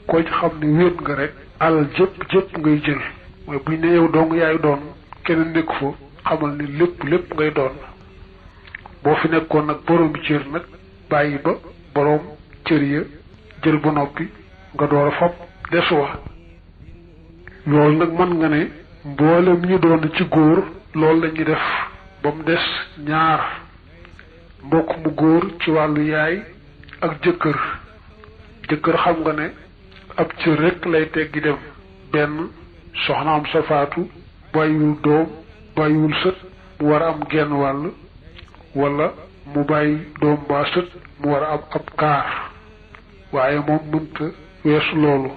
koo ci xam ne wéet nga rek alal jëpp ngay jël mooy buñ ne yow dong yaay doon keneen nekk fa xamal ne lépp ngay doon boo fi nekkoon nag borom bi cër nag bàyyi ba borom cër ya jël ba noppi nga door a fab des wa loolu nag mën nga ne mboolem ñu doon ci góor loolu la ñuy def ba mu des ñaar mbokk mu góor ci wàllu yaay ak jëkkër xam nga ne ab cër rek lay teggi dem benn soxnaam sa faatu bàyyiwul doom bàyyiwul sët mu war a am genn wàll wala mu bàyyi doom baa sët mu war a am ab kaar waaye moom mënta weesu loolu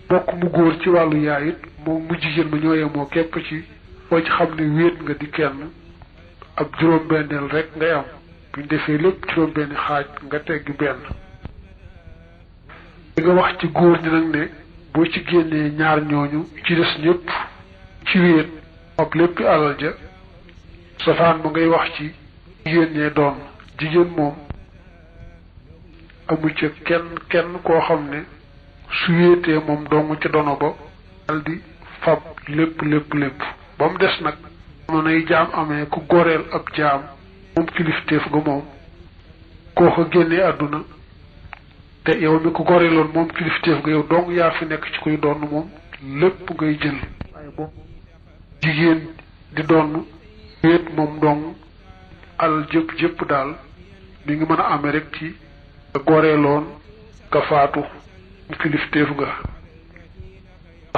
mbokk mu góor ci wàllu yaay it moom mu jigéen ma ñoo yemoo képp ci boo ci xam ne wéet nga di kenn ab juróom-benneel rek ngay am buñ defee lépp juróom-benni xaaj nga teggi benn li nga wax ci góor ñi nag ne boo ci génnee ñaar ñooñu ci des ñëpp ci wéet ak lépp alal ja safaan ba ngay wax ci jigéen ñee doon jigéen moom amu ca kenn koo xam ne su wéetee moom dong ca dono ba dal di fab lépp ba mu des nag jamonoy jaam amee ku goreel ab jaam moom kilifteef ga moom koo ko génnee àdduna te yow mi ko goreeloon moom kilifteef ga yow dong yaa fi nekk ci kuy doon moom lépp ngay jël waaye boobu jigéen di doon wéet moom dong alal jëpp daal mi ngi mën a amee rek ci nga goreeloon nga faatu kilifteef nga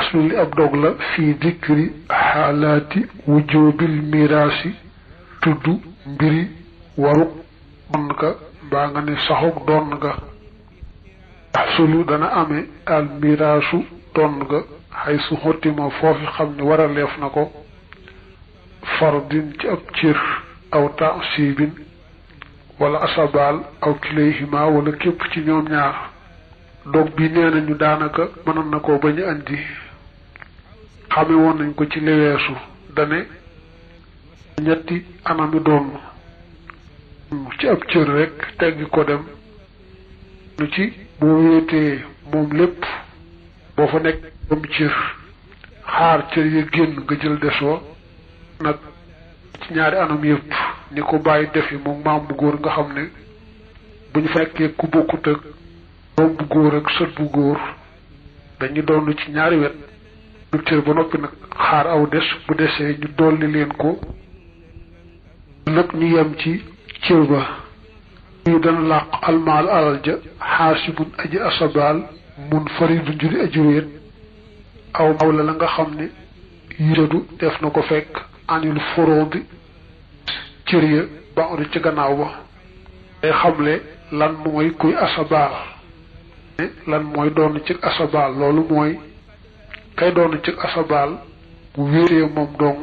aslu li ab dog la fii dikri xaalaati wujubil miraasi tudd mbiri waruk doon nga mbaa nga ne saxuk doon nga asulu dana amee al miraasu doon nga xay su xottima foofi xam ne war a leef na ko fardin ci ab cër aw taasibin wala asabaal aw kilayhima wala képp ci ñoom ñaar dog bi nee nañu daanaka mënoon na koo bañ a andi xame woon nañ ko ci leweesu dane ñetti anami doon ci ab cër rek teggi ko dem lu ci boo wéetee moom lépp boo fa nekk bam cër xaar cër ya génn nga jël desoo nag ci ñaari anam yëpp ni ko bàyyi defi moom maam bu góor nga xam ne bu ñu fa nekkee ku bokkut ak doom bu góor ak sët bu góor dañu doon ci ñaari wet lu cër ba noppi nag xaar aw des bu desee ñu dolli leen ko nag ñu yem ci cër ba ñu dana làq almaal alal ja xaasibun aji asabaal mun faridun juri aji wéet aw la nga xam ne yiradu def na ko fekk anil foroodi cër ya ba ori ci gannaaw ba day xamle lan mooy kuy asabaal lan mooy doon ci asabaal loolu mooy kay doon ci asabaal bu wéetee moom dong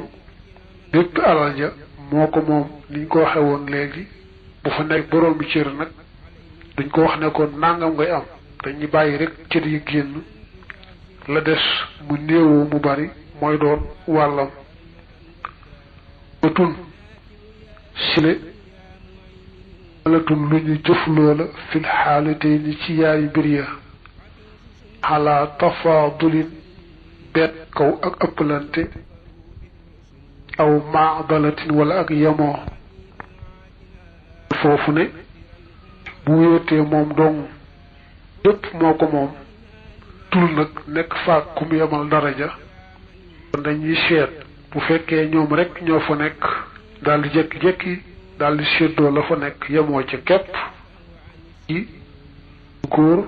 bépp alal ja moo ko moom niñ ko waxe woon léegi bu fa nekk borom bi cër nag duñ ko wax ne ko nangam ngay am dañuy bàyyi rek cër yi génn la des mu néewoo mu bari mooy doon wàllam tun sile alatun lu ñu jëf loola fil xaalatee ni ci yaari mbir ya xalaa tafaadulin beet kaw ak ëppalante aw maadalatin wala ak yemoo foofu ne bu wéetee moom dong lépp moo ko moom tul nag nekk faak ku mu yemal daraja kon dañuy seet bu fekkee ñoom rek ñoo fa nekk daal di jékki-jékki daal di séddoo la fa nekk yemoo ca képp ci góor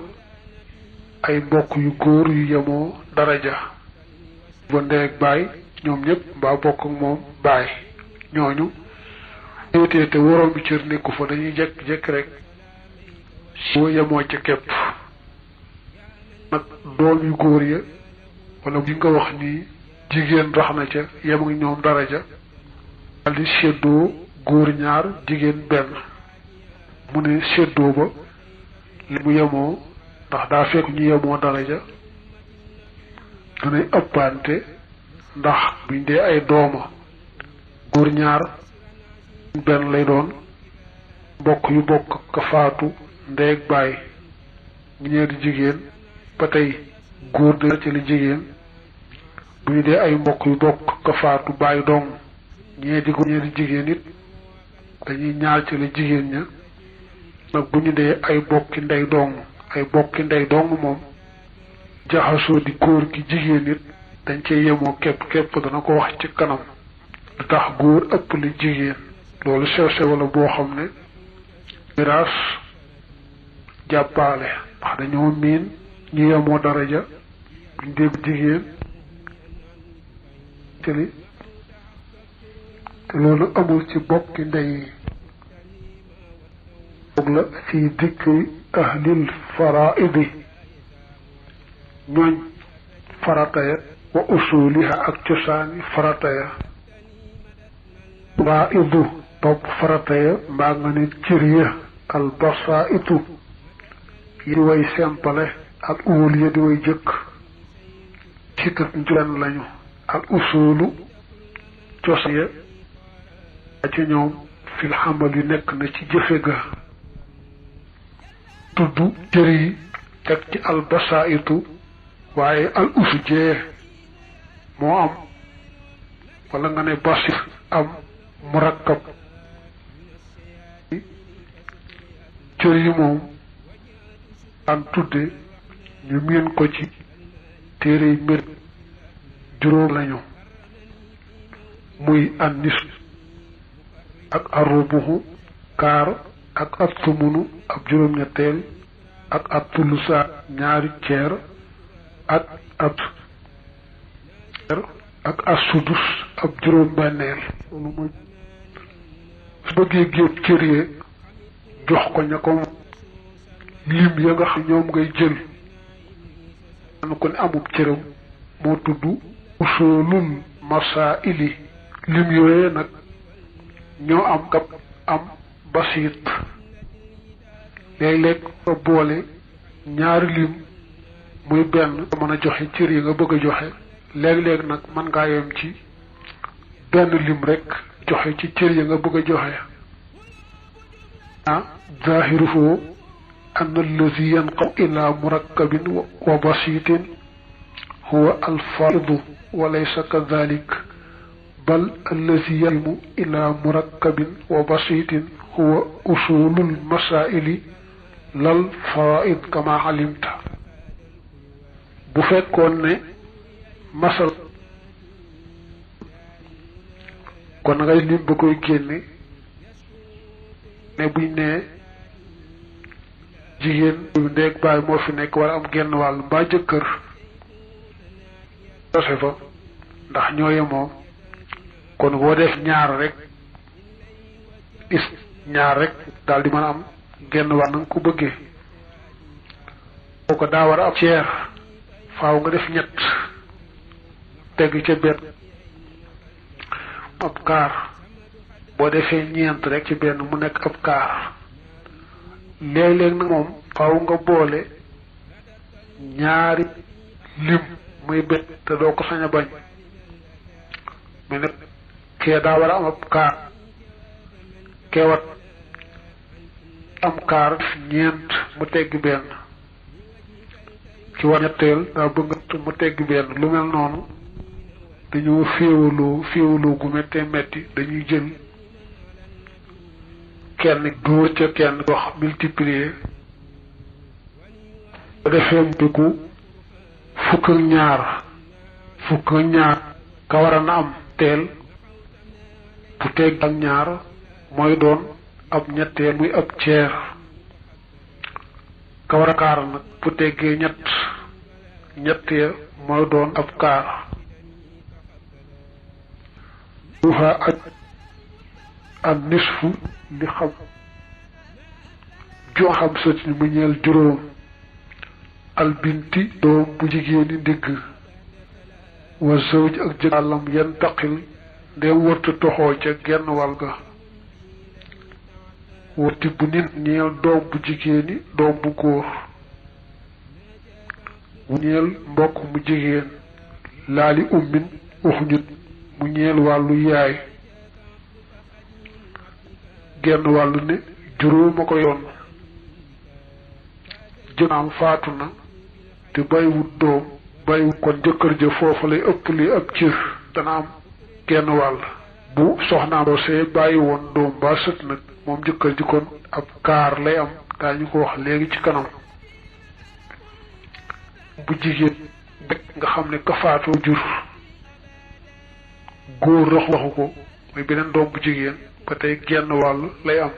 ay mbokk yu góor yu yemoo daraja ba ndey ak baay ñoom ñëpp mbaa bokk ak moom baay ñooñu wéetee te waroon bi cër nekku fa dañuy jékki-jékki rek boo yemoo ca képp nag doom yu góor ya wala bi nga wax nii jigéen rax na ca yem ak ñoom daraja daal di séddoo góor ñaar jigéen benn mu ne séddoo ba li mu yemoo ndax daa fekk ñu yemoo daraja danay ëppante ndax buñ dee ay dooma góor ñaar benn lay doon mbokk yu bokk ka faatu ndey ak baay ñee di jigéen ba tey góor dana ci li jigéen bu ñu dee ay mbokk yu bokk ka faatu bàyyi dong ñee di góor ñee di jigéen it dañuy ñaar ci li jigéen ña nag bu ñu dee ay bokki ndey dong moom jaxasoo di góor gi jigéen it dañ cee yemoo képp dana ko wax ci kanam lu tax góor ëpp li jigéen loolu sew wala boo xam ne miraas jàppaale ndax dañoo miin ñu yemoo daraja buñ dégg jigéen te loolu amul ci bokki ndey yi boog la fi dikri ahlil faraidi ñooñ farataya wa usuliha ak cosaani farataya faraidu topp farataya mbaa nga ne cër ya al basaitu yi di way sempale al uwul ya di way jëkk ci tat njulen lañu al usulu cosaan ya ci ñoom fil xamal yu nekk na ci jëfe ga tudd cër yi teg ci al basaitu waaye al usu jee moo am wala nga ne basir am murakkab cër yi moom daan tudde ñu miin ko ci téere yi mbir juróom lañu muy an nis ak arrubuhu kaar ak at sumunu ab juróom-ñetteel ak at tulusa ñaari ceer ak at sudus ab juróom-benneel loolu mooy su bëggee géeb cër yee jox ko ña ko lim ya nga xam ñoom ngay jël am ko ne amub cëram moo tudd usulul masaili lim yooyee nag ñoo am kap am basiit léeg-léeg nga boole ñaari lim muy benn mën a joxe cër yi nga bëgg a joxe léeg-léeg nag mën ngaa yem ci benn lim rek joxe ci cër yi nga bëgg a joxe zahiruhu an allazi yanqam ila murakkabin wa basitin huwa alfaidu wa laysa kadhalik bal allazi yalmu ila murakkabin wa basitin huwa usulul masaili lal faraid kama alimta bu fekkoon ne masal kon ngay lim ba koy génne ne buñ ne jigéen ndeeg baay moo fi nekk wala am genn wàll mbaa jëkkër dose fa ndax ñoo yemoo kon boo def ñaar rek ñaar rek daal di mën a am genn wàll na nga ko bëggee boo ko daa war a am ceer faaw nga def ñett tegg ca benn ab kaar boo defee ñeent rek ci benn mu nekk ab kaar léeg-léeg nag moom faaw nga boole ñaari lim muy benn te doo ko sañ a bañ mais nag kee daa war a am ab kaar keewat am kaar ñeent mu tegg benn ci war ñetteel daa bëgg mu tegg benn lu mel noonu dañoo féewaloo gu méttee metti dañuy jël kenn dóor ca kenn dox multiplier ba defee mbiku fukk ak ñaar ka war a na am teel bu tegg ak ñaar mooy doon ab ñetteel muy ab ceer ka war a kaar nag bu teggee ñettee mooy doon ab kaar duha ak nisfu li xam joo xam sot ni mu ñeel juróom albinti doom bu jigéeni ndigg wa zawj ak jëkkàllam yan taqil ndem wërta toxoo ca genn wàll ga wërti bu nit ñeel doom bu jigéeni doom bu góor mu ñeel mbokk mu jigéen laali ummin uxñut mu ñeel wàllu yaay genn wàllu ne juróom a ko yoon jëkkëram faatu na te bàyyiwut doom bàyyiwut kon jëkkër ja foofu lay ëpp li ab cër dana am genn wàll bu soxnaam see bàyyi woon doom ba sët nag moom jëkkër ji kon ab kaar lay am daañu ko wax léegi ci kanam bu jigéen bekk nga xam ne ka faatoo jur góor raxu ko muy beneen doom bu jigéen ba tey genn wàll lay am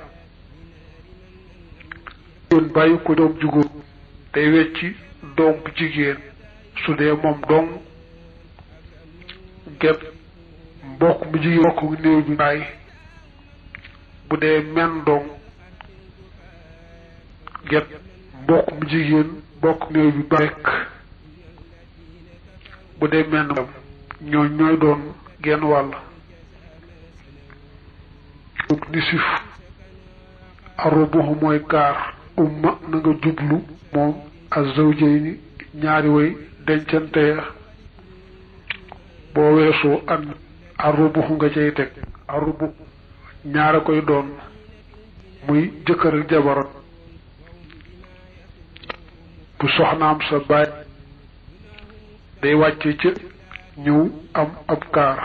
jigéen bàyyi ko doom ju góor day wecci doom bu jigéen su dee moom dong get mbokk mu jigéen mbokk néew bi bàyyi bu dee men dong get mbokk mu jigéen mbokk néew bi bàyyi bu dee men dam ñooy doon genn wàll nisif arubuhu mooy kaar umma na nga jublu moom azawjayni ñaari way dencante ya boo weesoo an arubuhu nga cay teg arubu ñaara koy doon muy jëkkër ak jabarat bu soxnaam sa baay day wàcce ca ñëw am ab kaar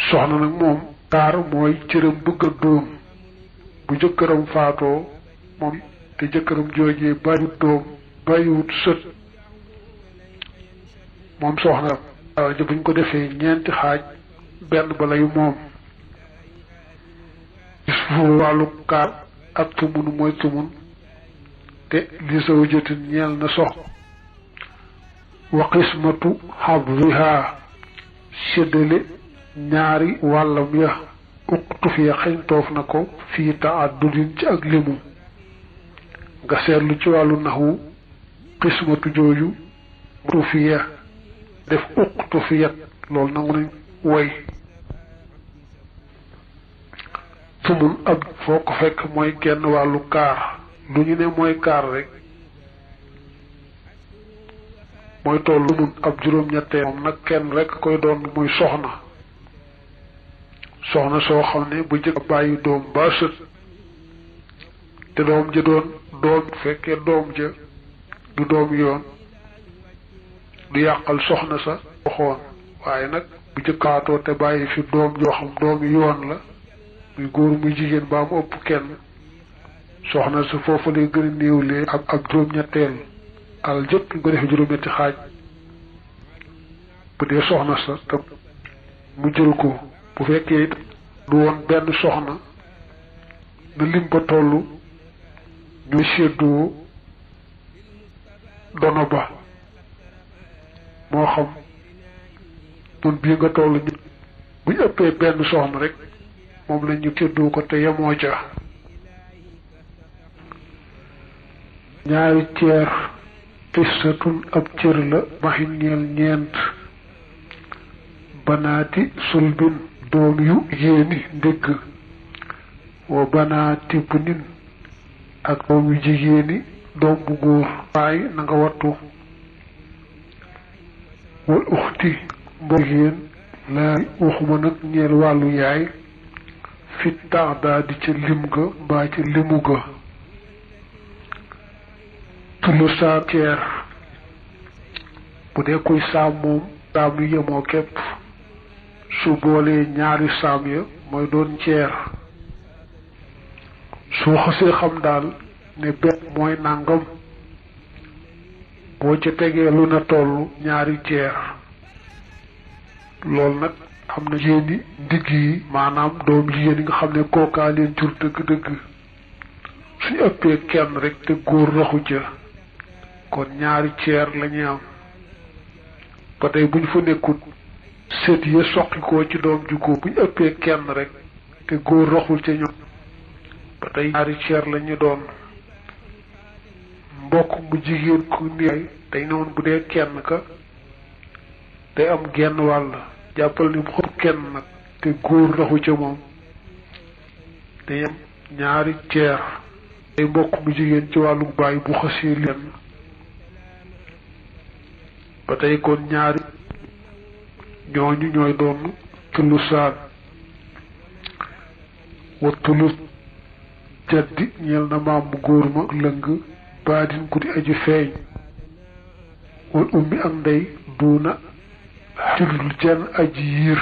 soxna nag moom kaar mooy cëram bëgg a doom bu jëkkëram faatoo moom te jëkkëram joojee bàyyiwut doom bàyyiwut sët moom soxna alal ja buñ ko defee ñeenti xaaj benn ba lay moom gis fu wàllu kaar ak tumunu mooy tumun te li zawjatin ñeel na sox wa qismatu habdiha séddale ñaari wàllam ya uqtufiya xeñtoof na ko fii taaddudin ci ak limu nga seetlu ci wàllu naxwu qismatu jooju uqtufiya def uqtufiyat loolu nangu nañ woy tumun ab foo ko fekk mooy genn wàllu kaar lu ñu ne mooy kaar rek mooy tollu tumun ab juróom-ñettee moom nag kenn rek koy doon muy soxna soo xam ne bu jëkk bàyyi doom ba sët te doom ja doon doom fekkee doom ja du doom yoon du yàqal soxna sa waxoon waaye nag bu jëkkaatoo te bàyyi fi doom joo xam doomi yoon la muy góor muy jigéen baa mu ëpp kenn soxna sa foofu lay gën a néewlee ab juróom-ñetteel alal jëpp ñu ko defee juróom-ñetti xaaj bu dee soxna sa te mu jël ko bu fekkee it du woon benn soxna na lim ba tollu ñuy séddoo dono ba moo xam nun bii nga toll ñu buñ ëppee benn soxna rek moom la ñu séddoo ko te yemoo ca ñaari ceer qissatun ab cër la maxin ñeel ñeent banaati sulbin doom yu yéeni ndégg wa banaati bunin ak doom yu jigéeni doom bu góor waaye na nga wattu wal uxti mbokk jigéen laa waxuma nag ñeel wàllu yaay fit tax daa di ca lim ga mbaa ca limu ga tullu saa ceer bu dee kuy saam moom saam yu yemoo képp su boolee ñaari saam ya mooy doon ceer soo xasee xam daal ne benn mooy nàngam boo ca tegee lu na toll ñaari ceer loolu nag am na jigéeni ndigg yi maanaam doom jigéen yi nga xam ne kookaa leen jur dëgg-dëgg suñu ëppee kenn rek te góor raxu ca kon ñaari ceer lañuy am ba tey buñ fa nekkut sët ya soqi koo ci doom ju góor buñ ëppee kenn rek te góor raxul ca ñoom ba tey ñaari ceer lañu doon mbokk mu jigéen ku néew tey noonu bu dee kenn ka day am genn wàll jàppal ni bu xëpp kenn nag te góor raxu ca moom day am ñaari ceer day mbokk mu jigéen ci wàllu baay bu xasee leen ba tey kon ñaari ñooñu ñooy doon tulusaan wa tulus jaddi ñeel na maam bu góor ma lëng baadin ku di aju feeñ wal ummi ak ndey duuna xilul jenn aji yiir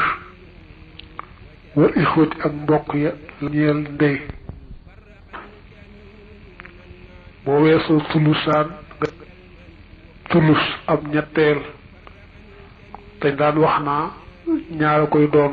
wal ixwati ak mbokk ya ñeel ndey boo weesoo tulusaan nga tulus ab ñetteel dañ daan wax naa ñaara koy doon